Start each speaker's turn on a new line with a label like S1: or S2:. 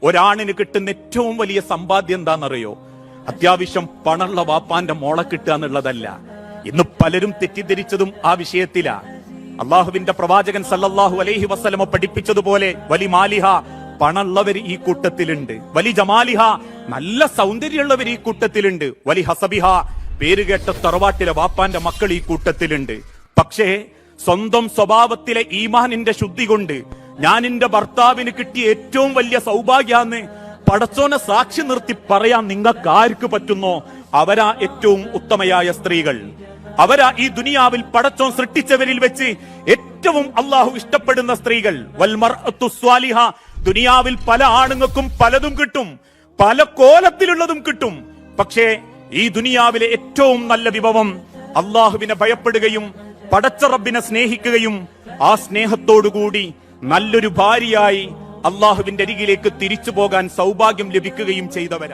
S1: ഒരാണിന് കിട്ടുന്ന ഏറ്റവും വലിയ സമ്പാദ്യം എന്താണെന്നറിയോ? അത്യാവശ്യം പണമുള്ള വാപ്പാന്റെ മോളെ കിട്ടുക എന്നുള്ളതല്ല. ഇന്ന് പലരും തെറ്റിദ്ധരിച്ചതും ആ വിഷയത്തിലാ. അള്ളാഹുവിന്റെ പ്രവാചകൻ സല്ലല്ലാഹു അലൈഹി വസല്ലമ പഠിപ്പിച്ചതുപോലെ വലി മാലിഹ, പണമുള്ളവർ ഈ കൂട്ടത്തിലുണ്ട്. വലി ജമാലിഹ, നല്ല സൗന്ദര്യമുള്ളവർ ഈ കൂട്ടത്തിലുണ്ട്. വലി ഹസബിഹ, പേരുകേട്ട തറവാട്ടിലെ വാപ്പാന്റെ മക്കൾ ഈ കൂട്ടത്തിലുണ്ട്. പക്ഷേ സ്വന്തം സ്വഭാവത്തിലെ ഈമാനിന്റെ ശുദ്ധി കൊണ്ട് ഞാൻ എന്റെ ഭർത്താവിന് കിട്ടിയ ഏറ്റവും വലിയ സൗഭാഗ്യാന്ന് പടച്ചോനെ സാക്ഷി നിർത്തി പറയാൻ നിങ്ങൾക്ക് ആർക്ക് പറ്റുന്നോ അവരാ ഏറ്റവും ഉത്തമയായ സ്ത്രീകൾ. അവരാ ഈ ദുനിയാവിൽ പടച്ചോൻ സൃഷ്ടിച്ചവരിൽ വെച്ച് ഏറ്റവും അള്ളാഹു ഇഷ്ടപ്പെടുന്ന സ്ത്രീകൾ. വൽമർഅത്തു സ്വാലിഹ, ദുനിയാവിൽ പല ആണുങ്ങൾക്കും പലതും കിട്ടും, പല കോലത്തിലുള്ളതും കിട്ടും. പക്ഷേ ഈ ദുനിയാവിലെ ഏറ്റവും നല്ല വിഭവം അള്ളാഹുവിനെ ഭയപ്പെടുകയും പടച്ച റബ്ബിനെ സ്നേഹിക്കുകയും ആ സ്നേഹത്തോടുകൂടി നല്ലൊരു ഭാര്യയായി അള്ളാഹുവിന്റെ അരികിലേക്ക് തിരിച്ചു പോകാൻ സൗഭാഗ്യം ലഭിക്കുകയും ചെയ്തവരാ.